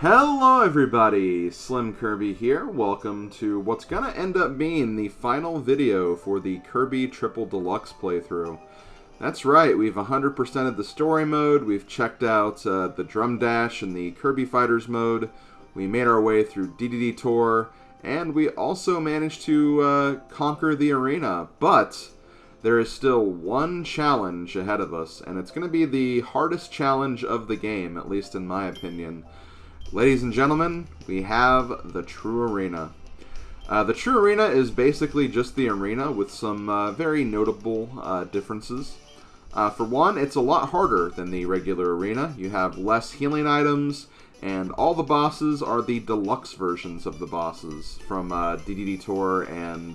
Hello everybody, SlimKirby here. Welcome to what's going to end up being the final video for the Kirby Triple Deluxe playthrough. That's right, we've 100%ed the story mode, we've checked out the Drum Dash and the Kirby Fighters mode, we made our way through DDD Tour, and we also managed to conquer the arena. But there is still one challenge ahead of us, and it's going to be the hardest challenge of the game, at least in my opinion. Ladies and gentlemen, we have the True Arena. The True Arena is basically just the arena with some very notable differences. For one, it's a lot harder than the regular arena. You have less healing items, and all the bosses are the deluxe versions of the bosses from DDD Tour and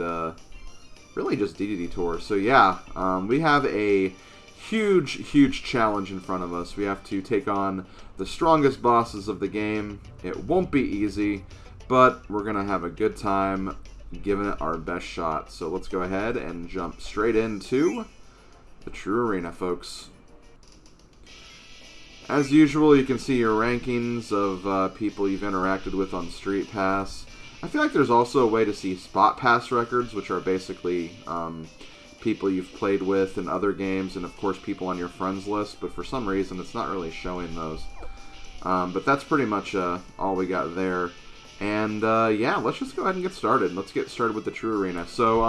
really just DDD Tour. So yeah, we have a huge challenge in front of us. We have to take on the strongest bosses of the game. It won't be easy, but we're gonna have a good time giving it our best shot. So let's go ahead and jump straight into the True Arena, folks. As usual, you can see your rankings of people you've interacted with on Street Pass. I feel like there's also a way to see Spot Pass records, which are basically people you've played with in other games, and of course people on your friends list, but for some reason it's not really showing those. But that's pretty much all we got there. And yeah, let's just go ahead and get started. Let's get started with the True Arena. So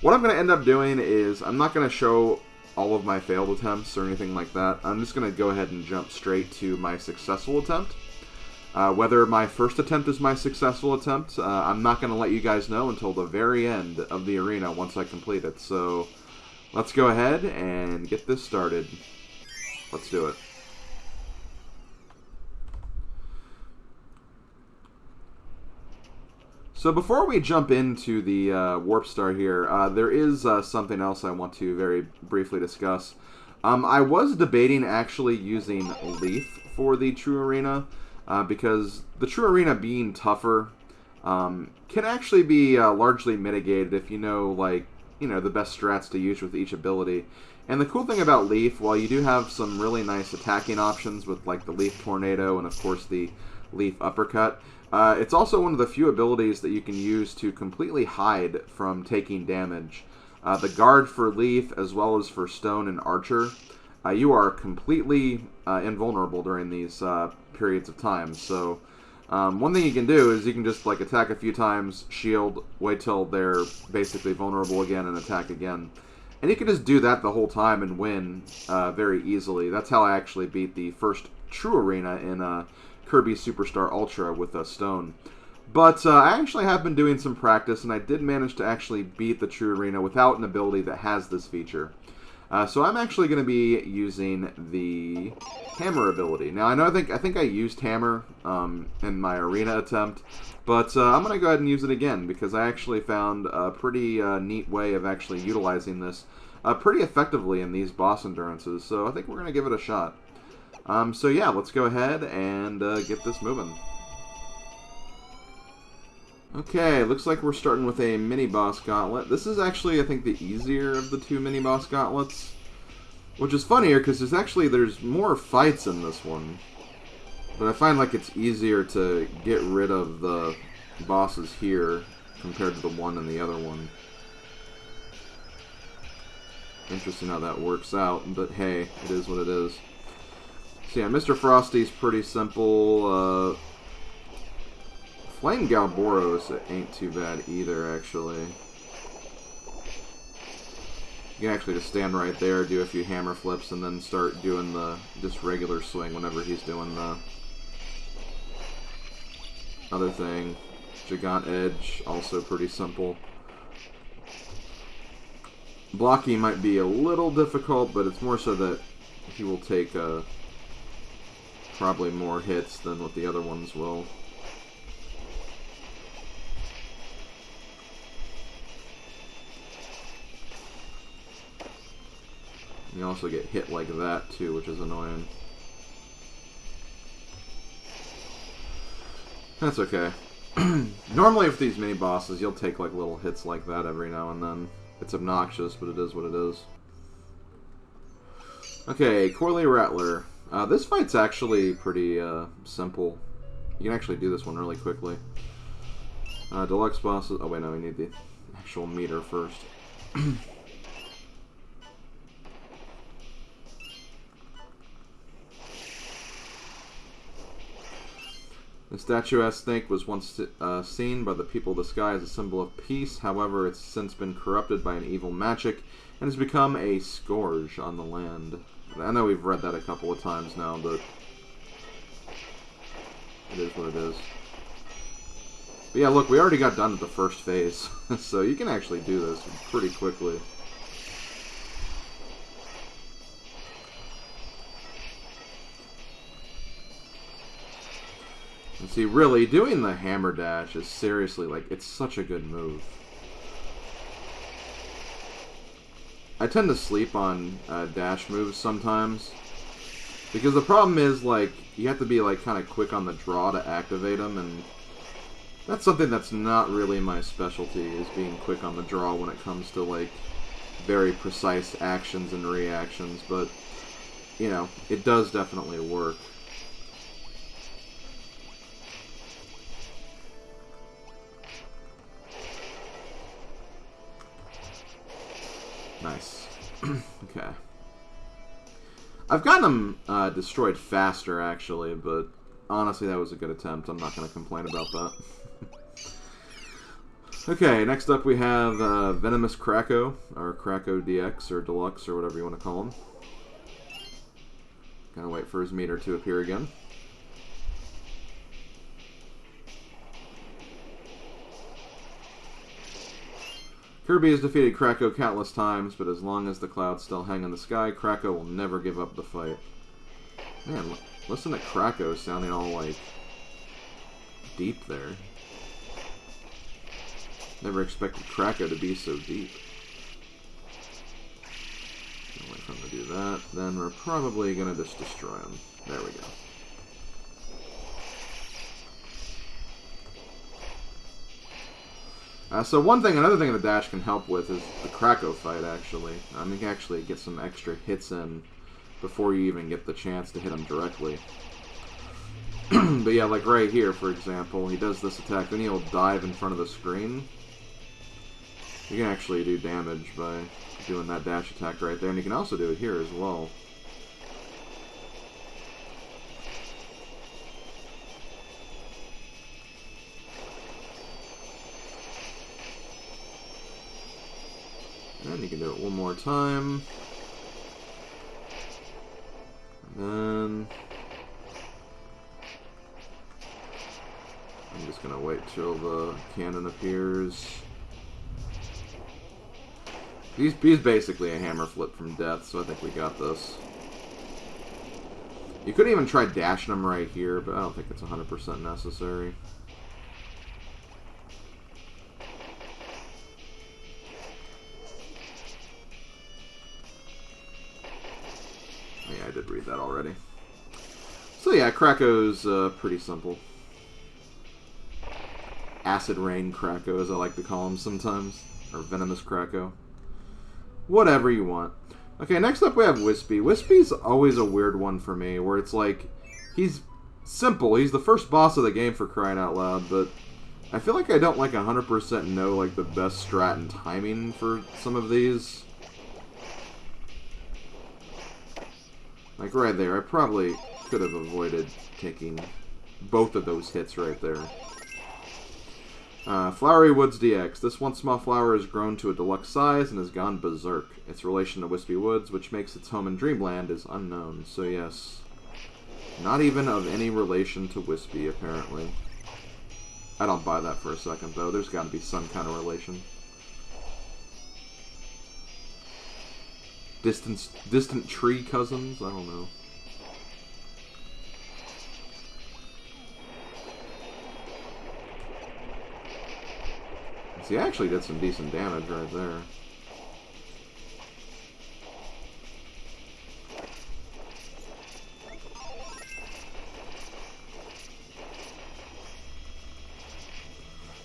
what I'm going to end up doing is I'm not going to show all of my failed attempts or anything like that. I'm just going to go ahead and jump straight to my successful attempt. Whether my first attempt is my successful attempt, I'm not going to let you guys know until the very end of the arena once I complete it. So let's go ahead and get this started. Let's do it. So before we jump into the Warp Star here, there is something else I want to very briefly discuss. I was debating actually using Leaf for the True Arena, because the True Arena being tougher can actually be largely mitigated if you know, like, the best strats to use with each ability. And the cool thing about Leaf, while you do have some really nice attacking options with like the Leaf Tornado and of course the Leaf Uppercut, it's also one of the few abilities that you can use to completely hide from taking damage. The Guard for Leaf, as well as for Stone and Archer, you are completely invulnerable during these periods of time. So one thing you can do is you can just like attack a few times, shield, wait till they're basically vulnerable again, and attack again. And you can just do that the whole time and win very easily. That's how I actually beat the first True Arena in Kirby Superstar Ultra with Stone. But I actually have been doing some practice, and I did manage to actually beat the True Arena without an ability that has this feature. So I'm actually going to be using the Hammer ability. Now I think I used Hammer in my arena attempt, but I'm going to go ahead and use it again because I actually found a pretty neat way of actually utilizing this pretty effectively in these boss endurances. So I think we're going to give it a shot. So yeah, let's go ahead and get this moving. Okay, looks like we're starting with a mini-boss gauntlet. This is actually, I think, the easier of the two mini-boss gauntlets. Which is funnier, because there's more fights in this one. But I find like it's easier to get rid of the bosses here compared to the one in the other one. Interesting how that works out, but hey, it is what it is. So yeah, Mr. Frosty's pretty simple. Flame Galboros ain't too bad either, actually. You can actually just stand right there, do a few hammer flips, and then start doing the just regular swing whenever he's doing the other thing. Gigant Edge, also pretty simple. Blocking might be a little difficult, but it's more so that he will take probably more hits than what the other ones will. You also get hit like that too, which is annoying. That's okay. Normally with these mini bosses, you'll take like little hits like that every now and then. It's obnoxious, but it is what it is. Okay, Corley Rattler. This fight's actually pretty simple. You can actually do this one really quickly. Deluxe bosses... Oh, wait, no, we need the actual meter first. The statuesque snake was once seen by the people of the sky as a symbol of peace. However, it's since been corrupted by an evil magic and has become a scourge on the land. I know we've read that a couple of times now, but it is what it is. But yeah, look, we already got done with the first phase, so you can actually do this pretty quickly. And see, really, doing the hammer dash is seriously, like, it's such a good move. I tend to sleep on dash moves sometimes. Because the problem is, like, you have to be, like, kind of quick on the draw to activate them, and that's something that's not really my specialty, is being quick on the draw when it comes to, like, very precise actions and reactions, but, you know, it does definitely work. Nice. Okay. I've gotten them destroyed faster, actually, but honestly, that was a good attempt. I'm not going to complain about that. Okay, next up we have Venomous Krako, or Krako DX, or Deluxe, or whatever you want to call him. Gotta wait for his meter to appear again. Kirby has defeated Krako countless times, but as long as the clouds still hang in the sky, Krako will never give up the fight. Man, listen to Krako sounding all, like, deep there. Never expected Krako to be so deep. Wait for him to do that. Then we're probably going to just destroy him. There we go. So another thing the dash can help with is the Krako fight, actually. You can actually get some extra hits in before you even get the chance to hit him directly. But yeah, like right here, for example, he does this attack, then he'll dive in front of the screen. You can actually do damage by doing that dash attack right there, and you can also do it here as well. And you can do it one more time. And then I'm just going to wait till the cannon appears. He's basically a hammer flip from death, so I think we got this. You could even try dashing him right here, but I don't think it's 100% necessary. Yeah, I did read that already. So yeah, Krako's pretty simple. Acid Rain Krako, as I like to call him sometimes. Or Venomous Krako. Whatever you want. Okay, next up we have Wispy. Wispy's always a weird one for me, where it's like, he's simple. He's the first boss of the game, for crying out loud, but I feel like I don't like 100% know like the best strat and timing for some of these. Like right there, I probably could have avoided taking both of those hits right there. Flowery Woods DX. This once small flower has grown to a deluxe size and has gone berserk. Its relation to Wispy Woods, which makes its home in Dreamland, is unknown. So yes, not even of any relation to Wispy, apparently. I don't buy that for a second, though. There's got to be some kind of relation. Distant tree cousins? I don't know. See, I actually did some decent damage right there.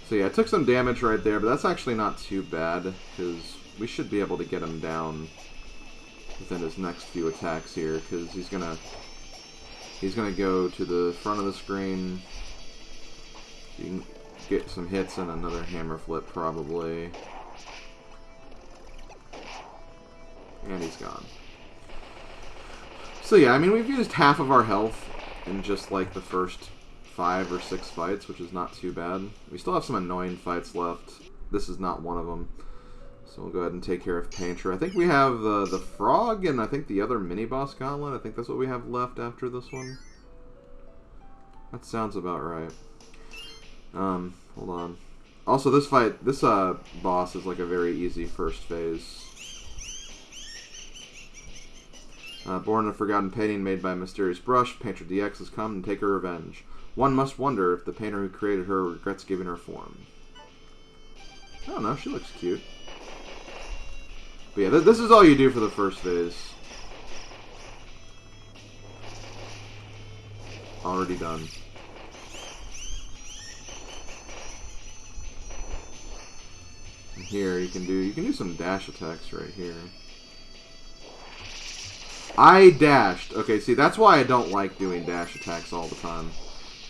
So yeah, I took some damage right there, but that's actually not too bad, because we should be able to get him down within his next few attacks here, because he's gonna go to the front of the screen, You can get some hits and another hammer flip, probably. And he's gone. So yeah, I mean, we've used half of our health in just like the first 5 or 6 fights, which is not too bad. We still have some annoying fights left. This is not one of them. So we'll go ahead and take care of Painter. I think we have the Frog and I think the other mini-boss gauntlet. I think that's what we have left after this one. That sounds about right. Hold on. Also, this fight, this boss is like a very easy first phase. Born in a forgotten painting made by a mysterious brush, Painter DX has come to take her revenge. One must wonder if the painter who created her regrets giving her form. I don't know, she looks cute. But yeah, this is all you do for the first phase. Already done. And here you can do some dash attacks right here. I dashed. Okay, see, that's why I don't like doing dash attacks all the time.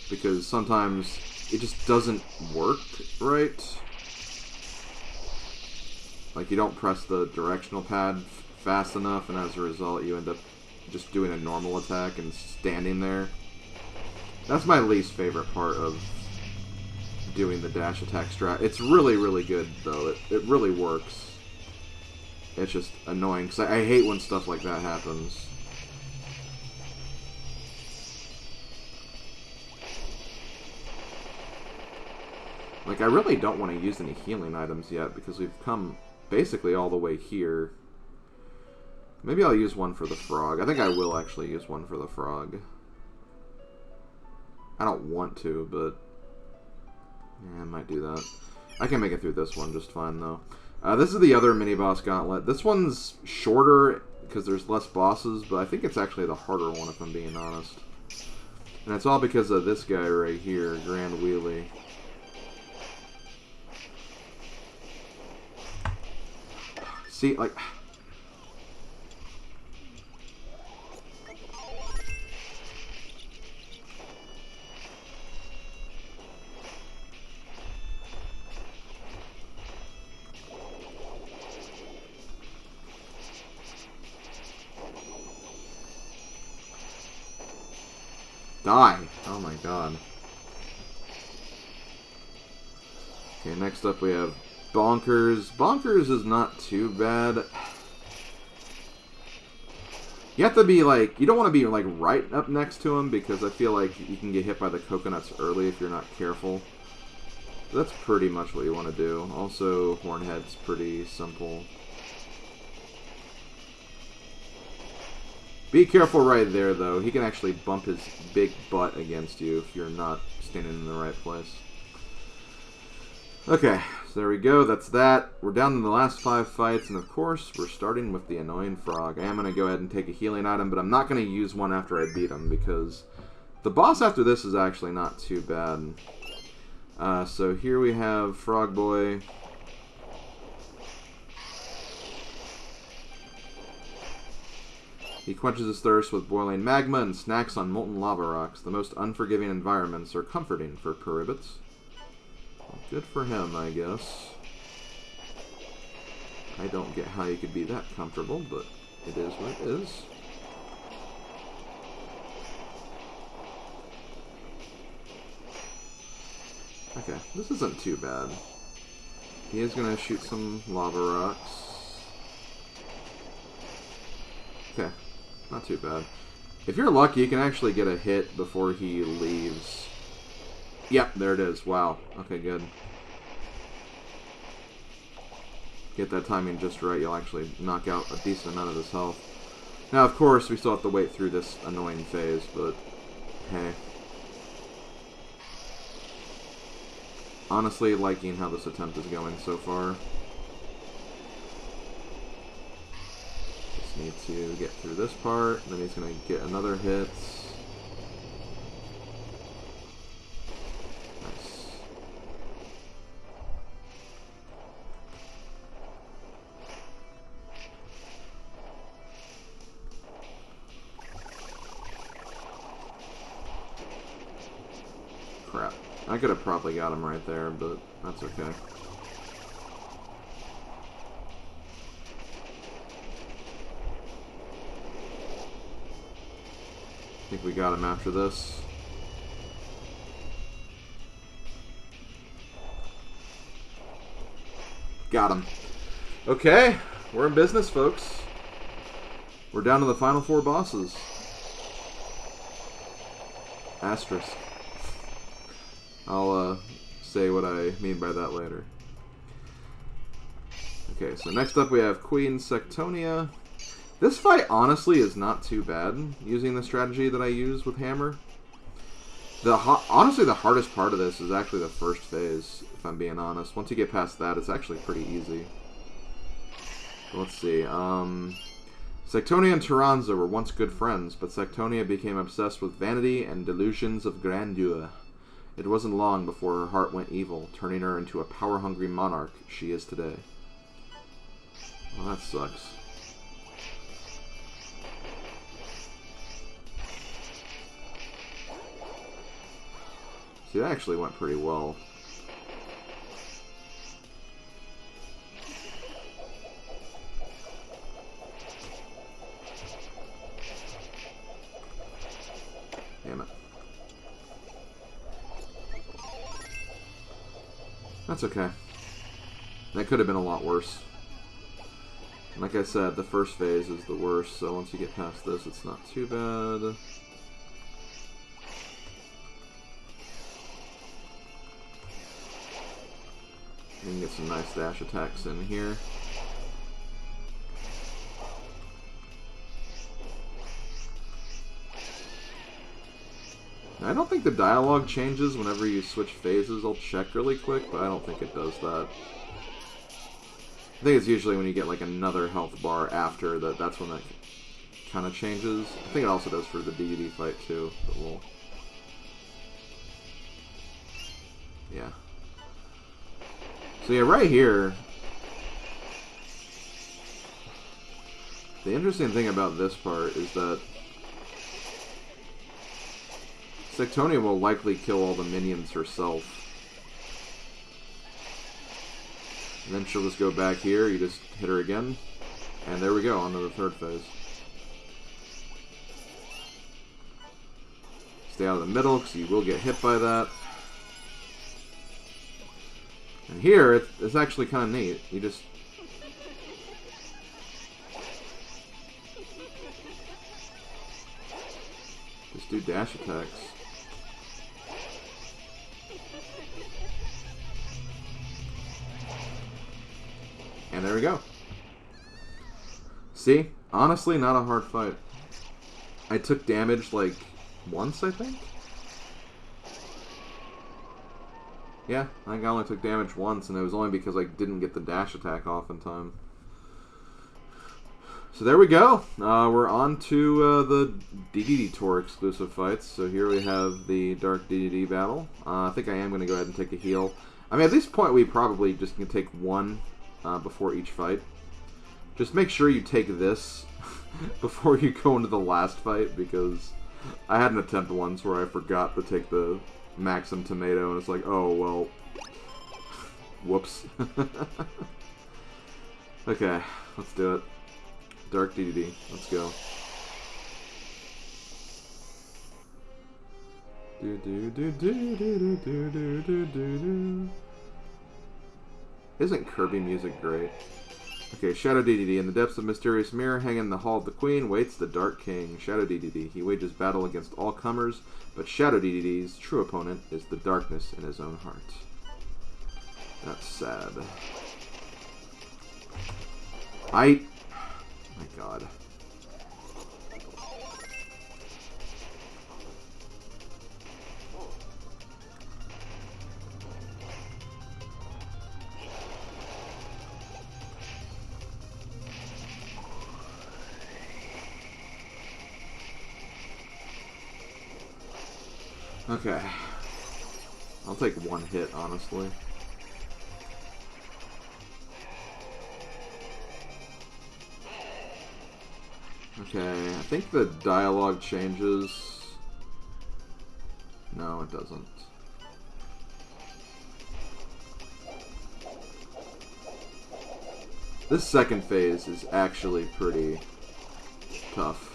Because sometimes it just doesn't work right. Like, you don't press the directional pad fast enough, and as a result, you end up just doing a normal attack and standing there. That's my least favorite part of doing the dash attack strat. It's really, really good, though. It really works. It's just annoying, because I hate when stuff like that happens. Like, I really don't want to use any healing items yet, because we've come basically all the way here. Maybe I'll use one for the Frog. I think I will actually use one for the Frog. I don't want to, but yeah, I might do that. I can make it through this one just fine, though. This is the other mini-boss gauntlet. This one's shorter because there's less bosses, but I think it's actually the harder one if I'm being honest. And it's all because of this guy right here, Grand Wheelie. See, like... Die! Oh my god. Okay, next up we have Bonkers. Bonkers is not too bad. You have to be like, you don't want to be like right up next to him because I feel like you can get hit by the coconuts early if you're not careful. That's pretty much what you want to do. Also, Hornhead's pretty simple. Be careful right there, though. He can actually bump his big butt against you if you're not standing in the right place. Okay, so there we go. That's that. We're down to the last 5 fights, and of course, we're starting with the annoying Frog. I am going to go ahead and take a healing item, but I'm not going to use one after I beat him, because the boss after this is actually not too bad. So here we have Frog Boy. He quenches his thirst with boiling magma and snacks on molten lava rocks. The most unforgiving environments are comforting for Puribits. Well, good for him, I guess. I don't get how you could be that comfortable, but it is what it is. Okay, this isn't too bad. He is going to shoot some lava rocks. Okay. Not too bad. If you're lucky, you can actually get a hit before he leaves. Yep, there it is. Wow. Okay, good. Get that timing just right, you'll actually knock out a decent amount of his health. Now, of course, we still have to wait through this annoying phase, but hey. Honestly, liking how this attempt is going so far. Need to get through this part, then he's going to get another hit. Nice. crap. I could have probably got him right there, but that's okay. I think we got him after this. Got him. Okay, we're in business, folks. We're down to the final 4 bosses. Asterisk. I'll say what I mean by that later. Okay, so next up we have Queen Sectonia. This fight, honestly, is not too bad, using the strategy that I use with Hammer. Honestly, the hardest part of this is actually the first phase, if I'm being honest. Once you get past that, it's actually pretty easy. Let's see. Sectonia and Tyranza were once good friends, but Sectonia became obsessed with vanity and delusions of grandeur. It wasn't long before her heart went evil, turning her into a power-hungry monarch she is today. Well, that sucks. See, that actually went pretty well. Damn it. That's okay. That could have been a lot worse. Like I said, the first phase is the worst, so once you get past this, it's not too bad. You can get some nice dash attacks in here. I don't think the dialogue changes whenever you switch phases. I'll check really quick, but I don't think it does that. I think it's usually when you get like another health bar after that, that's when that kind of changes. I think it also does for the DD fight too, but we'll... Yeah. So yeah, right here, the interesting thing about this part is that Sectonia will likely kill all the minions herself. And then she'll just go back here, you just hit her again, and there we go, on to the third phase. Stay out of the middle, because you will get hit by that. And here, it's actually kind of neat. You just... do dash attacks. And there we go. See? Honestly, not a hard fight. I took damage, like, once, I think? Yeah, I think I only took damage once, and it was only because I didn't get the dash attack off in time. So there we go. We're on to the DDD Tour exclusive fights. So here we have the Dark DDD battle. I think I am going to go ahead and take a heal. I mean, at this point, we probably just can take one before each fight. Just make sure you take this before you go into the last fight, because I had an attempt once where I forgot to take the Maxim Tomato, and it's like, oh, well, whoops. Okay, let's do it. Dark DDD, let's go. Isn't Kirby music great? Okay, Shadow DDD. In the depths of mysterious mirror, hanging in the hall of the queen, waits the Dark King, Shadow DDD. He wages battle against all comers, but Shadow DDD's true opponent is the darkness in his own heart. That's sad. My God. Okay. I'll take one hit, honestly. Okay, I think the dialogue changes. No, it doesn't. This second phase is actually pretty tough.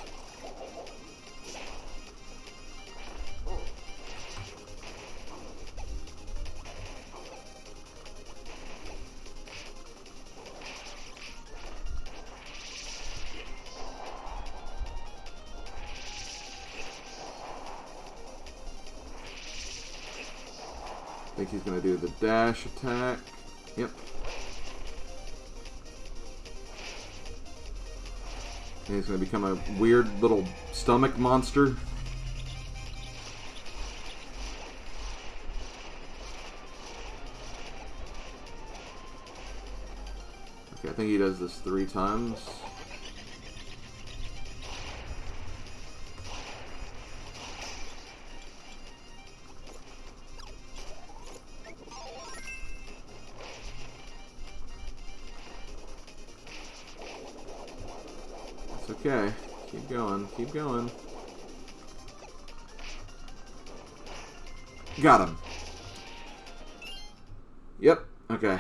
I think he's going to do the dash attack. Yep. And he's going to become a weird little stomach monster. Okay, I think he does this 3 times. Okay, keep going, keep going. Got him. Yep, okay.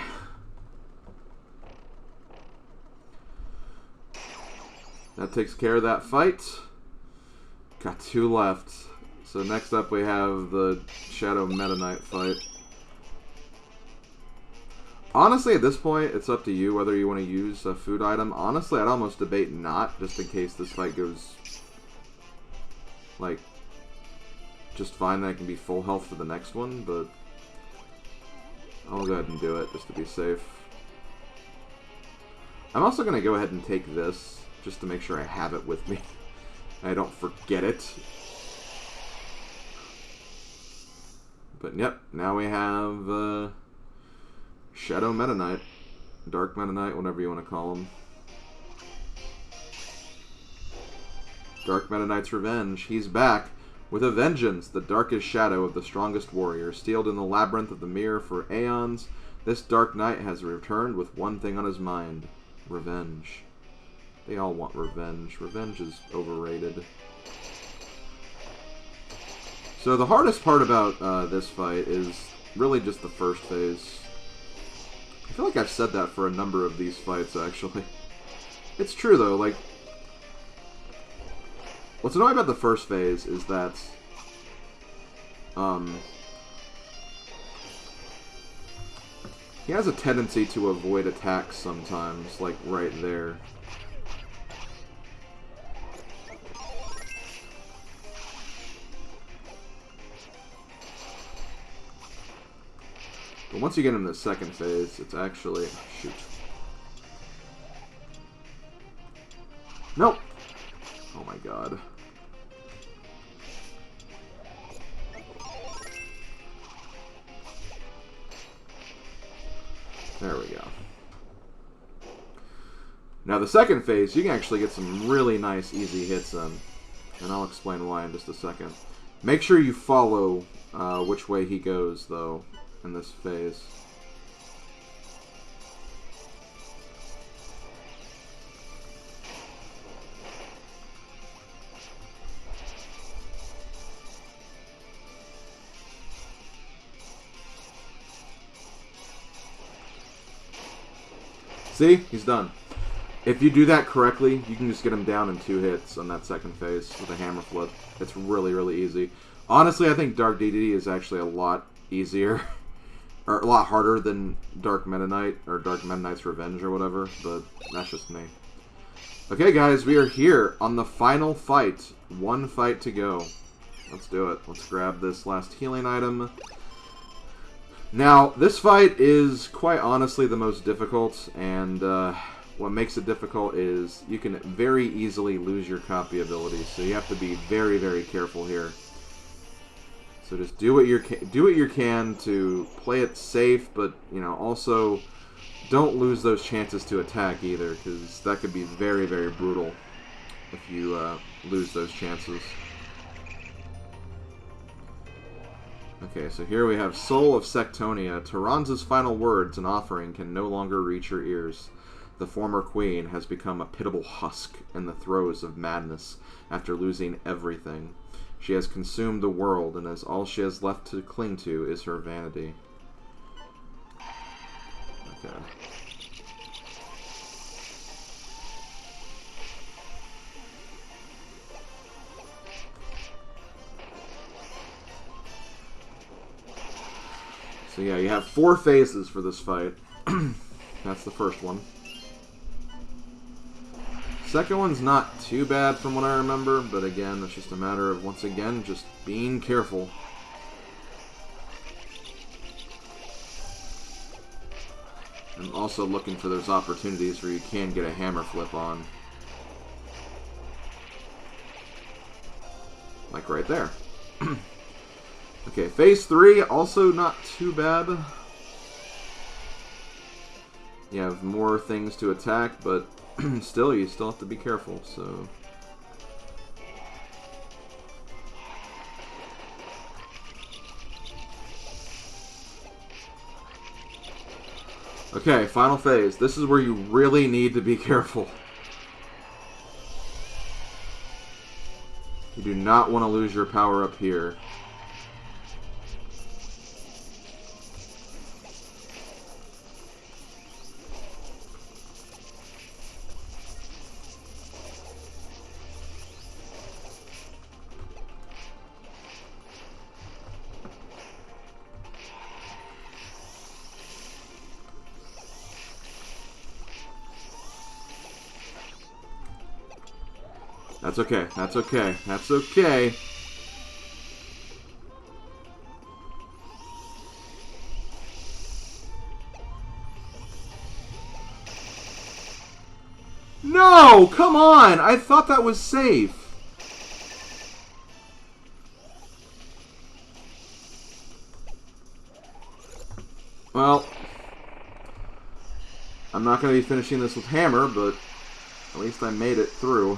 That takes care of that fight. Got 2 left. So next up we have the Shadow Meta Knight fight. Honestly, at this point, it's up to you whether you want to use a food item. Honestly, I'd almost debate not, just in case this fight goes, like, just fine. That I can be full health for the next one, but I'll go ahead and do it, just to be safe. I'm also going to go ahead and take this, just to make sure I have it with me. I don't forget it. But, yep, now we have, Shadow Meta Knight, Dark Meta Knight, whatever you want to call him. Dark Meta Knight's Revenge. He's back with a vengeance, the darkest shadow of the strongest warrior. Sealed in the labyrinth of the mirror for aeons, this Dark Knight has returned with one thing on his mind: revenge. They all want revenge. Revenge is overrated. So the hardest part about this fight is really just the first phase. I feel like I've said that for a number of these fights, actually. It's true, though. Like, what's annoying about the first phase is that, he has a tendency to avoid attacks sometimes, like right there. But once you get in the second phase, it's actually... Shoot. Nope! Oh my god. There we go. Now the second phase, you can actually get some really nice, easy hits in. And I'll explain why in just a second. Make sure you follow which way he goes, though, in this phase. See? He's done. If you do that correctly, you can just get him down in 2 hits on that second phase with a hammer flip. It's really, really easy. Honestly, I think Dark DDD is actually a lot easier, or a lot harder than Dark Meta Knight, or Dark Meta Knight's Revenge, or whatever, but that's just me. Okay, guys, we are here on the final fight. 1 fight to go. Let's do it. Let's grab this last healing item. Now, this fight is quite honestly the most difficult, and what makes it difficult is you can very easily lose your copy ability, so you have to be very, very careful here. So just do what you can to play it safe, but also don't lose those chances to attack either, because that could be very, very brutal if you lose those chances. Okay, so here we have Soul of Sectonia. Tyranza's final words and offering can no longer reach your ears. The former queen has become a pitiable husk in the throes of madness after losing everything. She has consumed the world, and as all she has left to cling to is her vanity. Okay. So yeah, you have 4 phases for this fight. That's the first one. Second one's not too bad from what I remember, but again, it's just a matter of, once again, just being careful. I'm also looking for those opportunities where you can get a hammer flip on. Like right there. Okay, phase 3, also not too bad. You have more things to attack, but still, you still have to be careful, so... Okay, final phase. This is where you really need to be careful. You do not want to lose your power up here. That's okay. That's okay. That's okay. No! Come on! I thought that was safe. Well, I'm not going to be finishing this with hammer, but at least I made it through.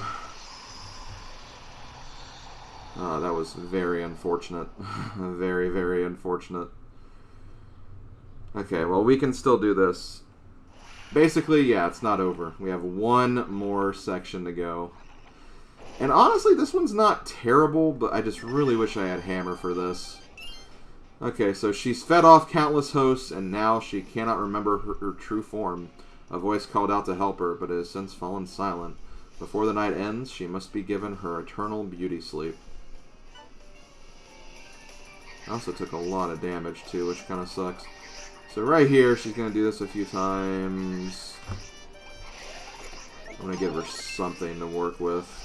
Oh, that was very unfortunate. Very, very unfortunate. Okay, well, we can still do this. Basically, yeah, it's not over. We have one more section to go. And honestly, this one's not terrible, but I just really wish I had hammer for this. Okay, so she's fed off countless hosts, and now she cannot remember her true form. A voice called out to help her, but it has since fallen silent. Before the night ends, she must be given her eternal beauty sleep. I also took a lot of damage, too, which kind of sucks. So right here, she's going to do this a few times. I'm going to give her something to work with.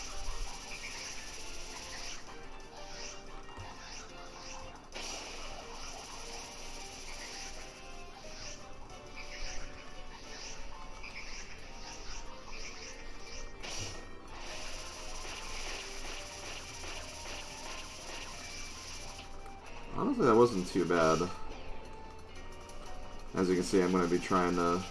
Honestly, that wasn't too bad. As you can see, I'm going to be trying to...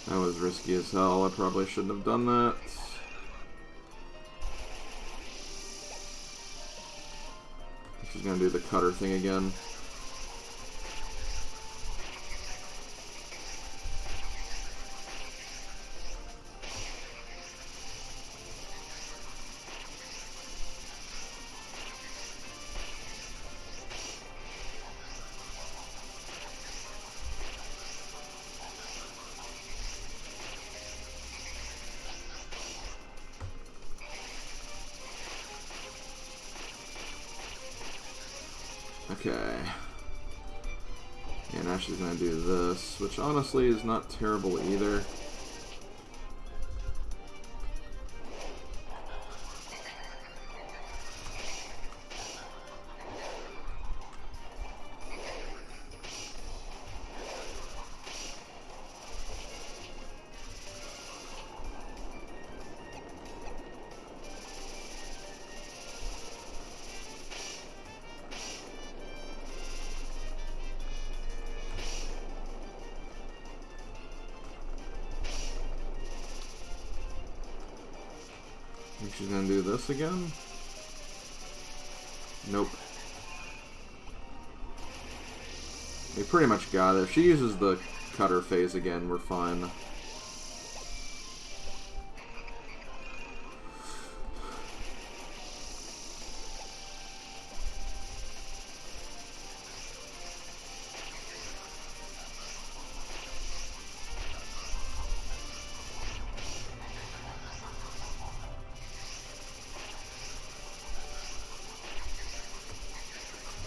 That was risky as hell. I probably shouldn't have done that. She's gonna do the cutter thing again. Okay. Yeah, now she's gonna do this, which honestly is not terrible either. think she's gonna do this again. Nope. We pretty much got it. If she uses the cutter phase again, we're fine.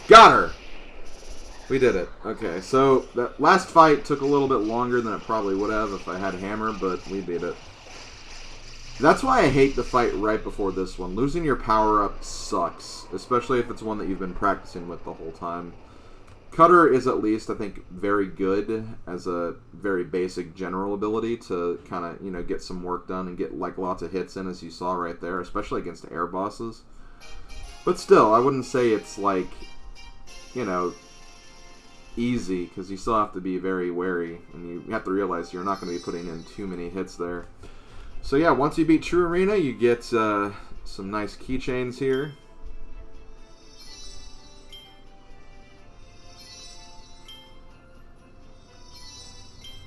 Got her! We did it. Okay, so that last fight took a little bit longer than it probably would have if I had hammer, but we beat it. That's why I hate the fight right before this one. Losing your power-up sucks, especially if it's one that you've been practicing with the whole time. Cutter is at least, I think, very good as a very basic general ability to kind of, you know, get some work done and get like lots of hits in, as you saw right there, especially against air bosses. But still, I wouldn't say it's like, you know, easy, because you still have to be very wary, and you have to realize you're not going to be putting in too many hits there. So yeah, once you beat True Arena, you get some nice keychains here.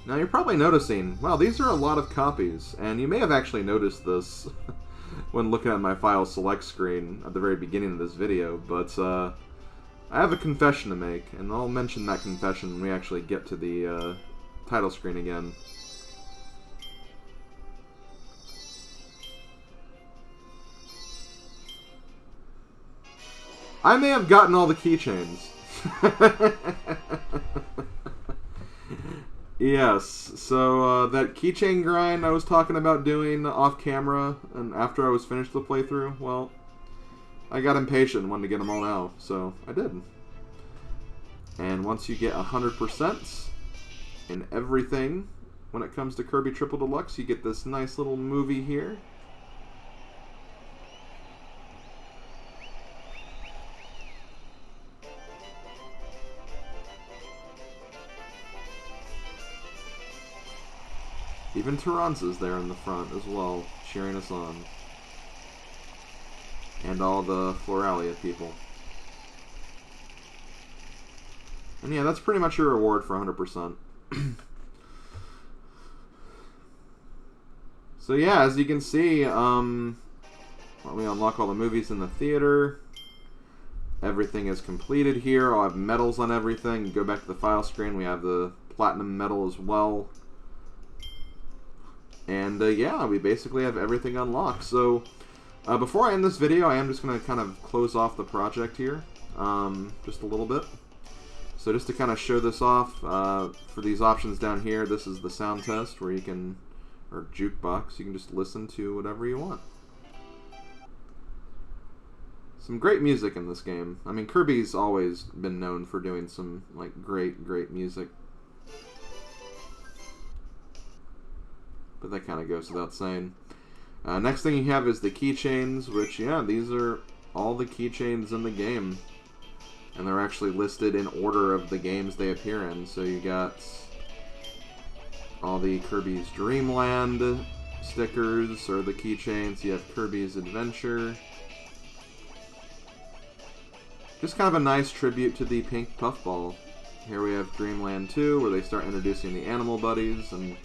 Now you're probably noticing, wow, these are a lot of copies, and you may have actually noticed this when looking at my file select screen at the very beginning of this video, but I have a confession to make, and I'll mention that confession when we actually get to the title screen again. I may have gotten all the keychains. Yes, so that keychain grind I was talking about doing off camera, and after I was finished the playthrough, well, I got impatient and wanted to get them all now, so I did. And once you get 100% in everything, when it comes to Kirby Triple Deluxe, you get this nice little movie here. Even Taranza's there in the front as well, cheering us on. And all the Floralia people. And yeah, that's pretty much your reward for 100%. So yeah, as you can see, we unlock all the movies in the theater. Everything is completed here. I'll have medals on everything. Go back to the file screen. We have the platinum medal as well. And yeah, we basically have everything unlocked. So before I end this video, I am just going to kind of close off the project here, just a little bit. So just to kind of show this off, for these options down here, this is the sound test where you can, or jukebox, you can just listen to whatever you want. Some great music in this game. I mean, Kirby's always been known for doing some like great music. But that kind of goes without saying. Next thing you have is the keychains, which, yeah, these are all the keychains in the game. And they're actually listed in order of the games they appear in. So you got all the Kirby's Dream Land stickers, or the keychains. You have Kirby's Adventure. Just kind of a nice tribute to the pink puffball. Here we have Dreamland 2, where they start introducing the animal buddies and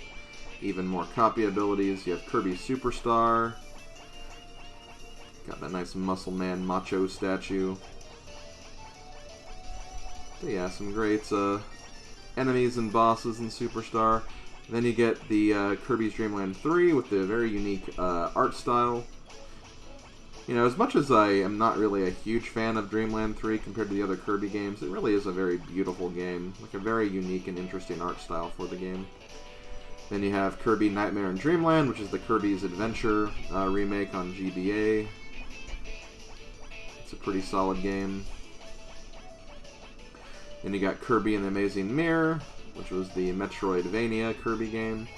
even more copy abilities. You have Kirby Superstar. Got that nice muscle man macho statue. But yeah, some great enemies and bosses in Superstar. Then you get the Kirby's Dream Land 3 with the very unique art style. You know, as much as I am not really a huge fan of Dreamland 3 compared to the other Kirby games, it really is a very beautiful game. Like a very unique and interesting art style for the game. Then you have Kirby Nightmare in Dreamland, which is the Kirby's Adventure remake on GBA. It's a pretty solid game. Then you got Kirby and the Amazing Mirror, which was the Metroidvania Kirby game.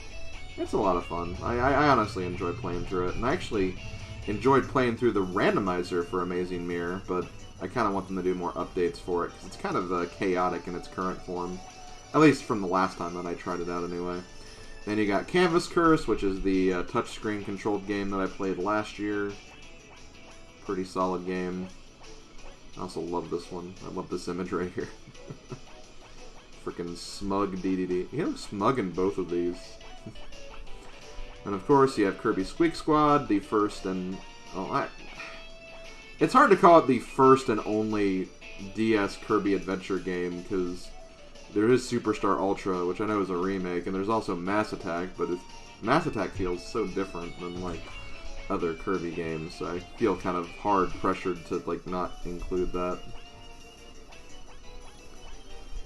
It's a lot of fun. I honestly enjoyed playing through it, and I actually enjoyed playing through the randomizer for Amazing Mirror, but I kind of want them to do more updates for it, because it's kind of chaotic in its current form. At least from the last time that I tried it out anyway. Then you got Canvas Curse, which is the touchscreen controlled game that I played last year. Pretty solid game. I also love this one. I love this image right here. Freaking smug DDD. He looks smug in both of these. And of course, you have Kirby Squeak Squad, the first and... Oh, it's hard to call it the first and only DS Kirby Adventure game, because there is Superstar Ultra, which I know is a remake, and there's also Mass Attack, but Mass Attack feels so different than, like, other Kirby games, so I feel kind of hard-pressured to, like, not include that.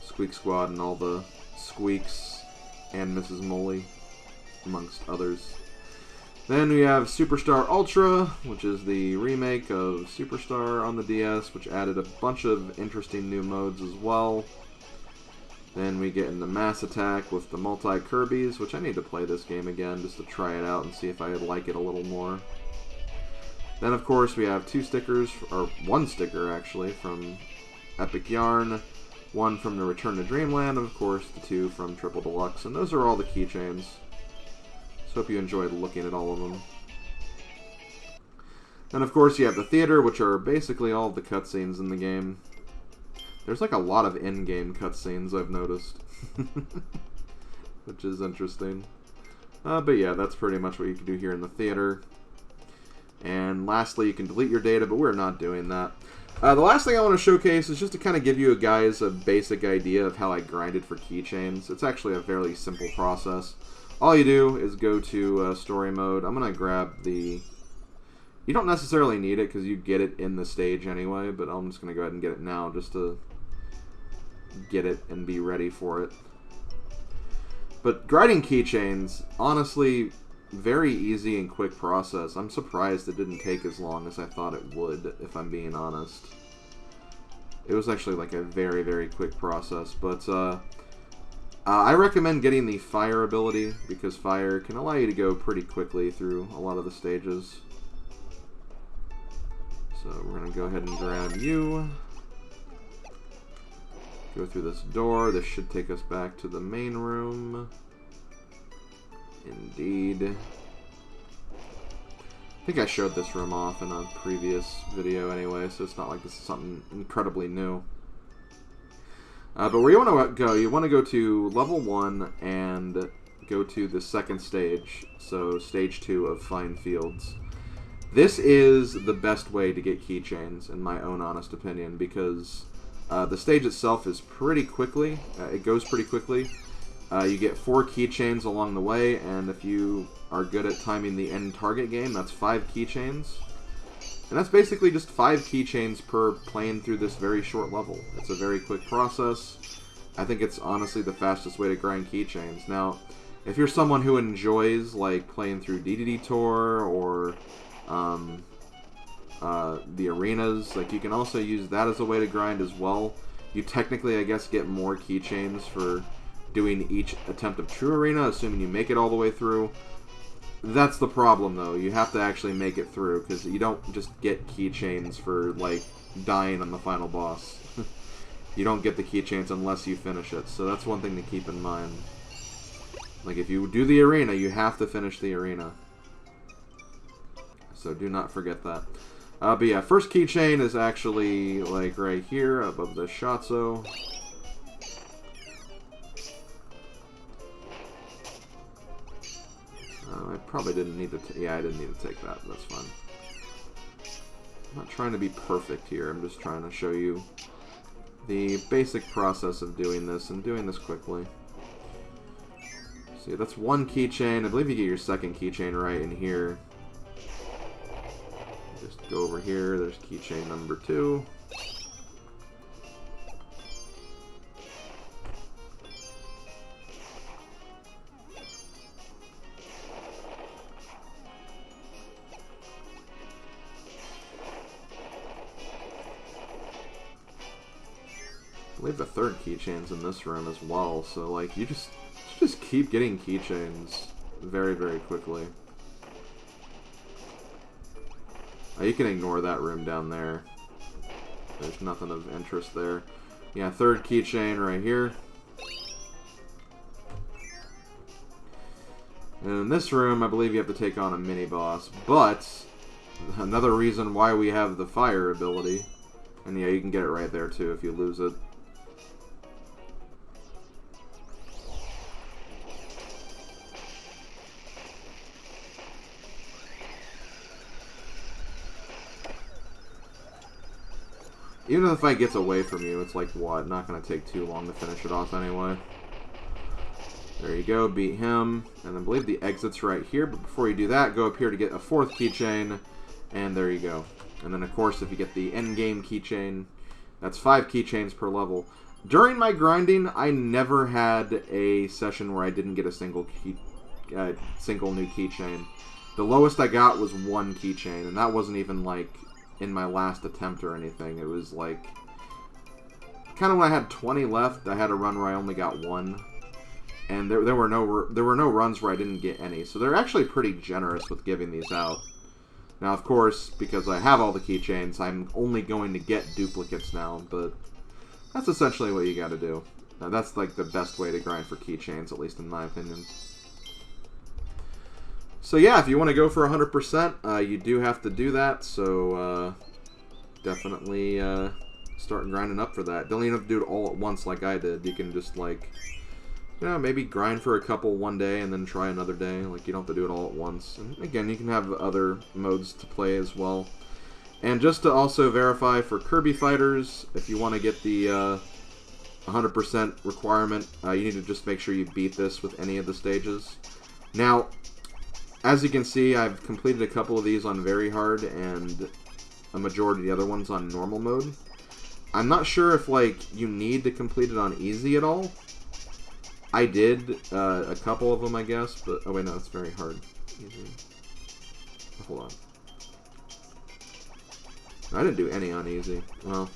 Squeak Squad and all the Squeaks and Mrs. Molly, amongst others. Then we have Superstar Ultra, which is the remake of Superstar on the DS, which added a bunch of interesting new modes as well. Then we get into Mass Attack with the multi-Kirbys, which I need to play this game again just to try it out and see if I like it a little more. Then, of course, we have two stickers, or one sticker, actually, from Epic Yarn, one from the Return to Dreamland, and, of course, the two from Triple Deluxe. And those are all the keychains. So hope you enjoyed looking at all of them. And, of course, you have the theater, which are basically all of the cutscenes in the game. There's like a lot of in-game cutscenes I've noticed, which is interesting. But yeah, that's pretty much what you can do here in the theater. And lastly, you can delete your data, but we're not doing that. The last thing I want to showcase is just to kind of give you guys a basic idea of how I grinded for keychains. It's actually a fairly simple process. All you do is go to story mode. I'm going to grab the... You don't necessarily need it because you get it in the stage anyway, but I'm just going to go ahead and get it now just to get it and be ready for it. But grinding keychains, honestly, very easy and quick process. I'm surprised it didn't take as long as I thought it would, if I'm being honest. It was actually like a very, very quick process, but I recommend getting the fire ability because fire can allow you to go pretty quickly through a lot of the stages. So we're going to go ahead and grab you. Go through this door. This should take us back to the main room. Indeed. I think I showed this room off in a previous video anyway, so it's not like this is something incredibly new. But where you want to go to level 1 and go to the second stage, so stage 2 of Fine Fields. This is the best way to get keychains, in my own honest opinion, because the stage itself is pretty quickly. It goes pretty quickly. You get 4 keychains along the way, and if you are good at timing the end target game, that's 5 keychains. And that's basically just 5 keychains per playing through this very short level. It's a very quick process. I think it's honestly the fastest way to grind keychains. Now, if you're someone who enjoys like playing through DDD Tour or the arenas, like you can also use that as a way to grind as well. You technically, I guess, get more keychains for doing each attempt of True Arena, assuming you make it all the way through. That's the problem, though. You have to actually make it through, because you don't just get keychains for, like, dying on the final boss. You don't get the keychains unless you finish it, so that's one thing to keep in mind. Like, if you do the arena, you have to finish the arena. So do not forget that. But yeah, first keychain is actually, like, right here, above the Shatso. I probably didn't need to... Yeah, I didn't need to take that. That's fine. I'm not trying to be perfect here. I'm just trying to show you the basic process of doing this, and doing this quickly. See, that's one keychain. I believe you get your second keychain right in here. Just go over here. There's keychain number 2. I believe the third keychain's in this room as well, so like you just keep getting keychains very, very quickly. You can ignore that room down there. There's nothing of interest there. Yeah, third keychain right here. And in this room, I believe you have to take on a mini-boss, but Another reason why we have the fire ability. And yeah, you can get it right there too if you lose it. Even if the fight gets away from you, it's like, what? Not going to take too long to finish it off anyway. There you go, beat him. And I believe the exit's right here, but before you do that, go up here to get a 4th keychain. And there you go. And then, of course, if you get the endgame keychain, that's 5 keychains per level. During my grinding, I never had a session where I didn't get a single new keychain. The lowest I got was 1 keychain, and that wasn't even, like, in my last attempt or anything. It was, like, kind of when I had 20 left, I had a run where I only got 1. And there were no runs where I didn't get any. So they're actually pretty generous with giving these out. Now, of course, because I have all the keychains, I'm only going to get duplicates now, but that's essentially what you gotta do. Now, that's like the best way to grind for keychains, at least in my opinion. So yeah, if you want to go for 100%, you do have to do that, so definitely start grinding up for that. Don't even have to do it all at once like I did. You can just, like, you know, maybe grind for a couple one day and then try another day. Like, you don't have to do it all at once. And again, you can have other modes to play as well. And just to also verify for Kirby fighters, if you want to get the 100% requirement, you need to just make sure you beat this with any of the stages. Now, as you can see, I've completed a couple of these on very hard and a majority of the other ones on normal mode. I'm not sure if, like, you need to complete it on easy at all. I did a couple of them, I guess, but... Oh, wait, no, it's very hard. Easy. Hold on. I didn't do any on easy. Well,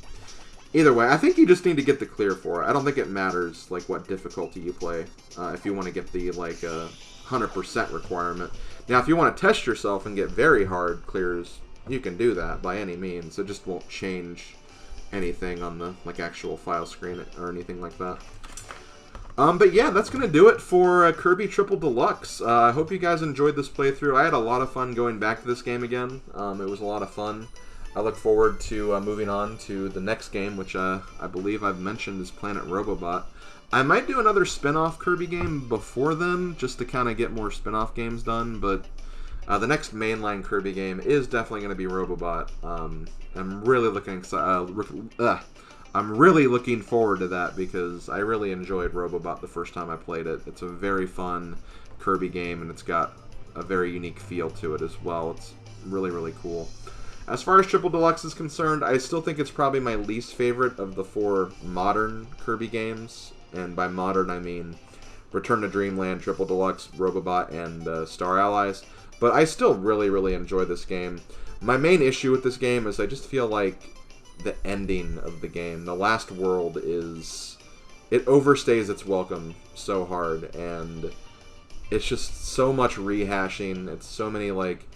either way, I think you just need to get the clear for it. I don't think it matters, like, what difficulty you play, if you want to get the, like, 100% requirement. Now, if you want to test yourself and get very hard clears, you can do that by any means. It just won't change anything on the, like, actual file screen or anything like that. But yeah, that's going to do it for Kirby Triple Deluxe. I hope you guys enjoyed this playthrough. I had a lot of fun going back to this game again. It was a lot of fun. I look forward to moving on to the next game, which I believe I've mentioned is Planet Robobot. I might do another spin-off Kirby game before then, just to kind of get more spin-off games done, but the next mainline Kirby game is definitely going to be Robobot. I'm really looking forward to that because I really enjoyed Robobot the first time I played it. It's a very fun Kirby game, and it's got a very unique feel to it as well. It's really, really cool. As far as Triple Deluxe is concerned, I still think it's probably my least favorite of the 4 modern Kirby games. And by modern, I mean Return to Dreamland, Triple Deluxe, Robobot, and Star Allies. But I still really, really enjoy this game. My main issue with this game is I just feel like the ending of the game, the last world, it overstays its welcome so hard, and it's just so much rehashing. It's so many, like,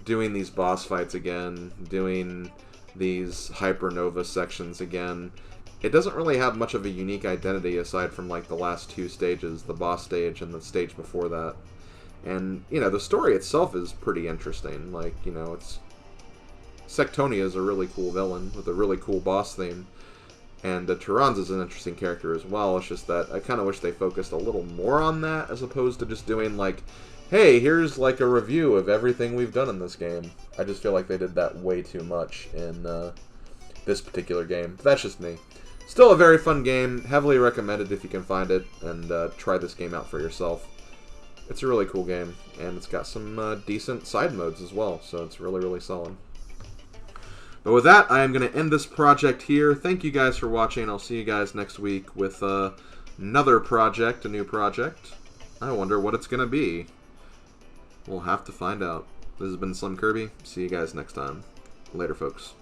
doing these boss fights again, doing these Hypernova sections again. It doesn't really have much of a unique identity aside from, like, the last 2 stages, the boss stage and the stage before that. And, you know, the story itself is pretty interesting. Like, you know, Sectonia is a really cool villain with a really cool boss theme. And Tyranz is an interesting character as well. It's just that I kind of wish they focused a little more on that as opposed to just doing, like, hey, here's, like, a review of everything we've done in this game. I just feel like they did that way too much in this particular game. But that's just me. Still a very fun game. Heavily recommended if you can find it. And try this game out for yourself. It's a really cool game. And it's got some decent side modes as well. So it's really, really solid. But with that, I am going to end this project here. Thank you guys for watching. I'll see you guys next week with another project, a new project. I wonder what it's going to be. We'll have to find out. This has been SlimKirby. See you guys next time. Later, folks.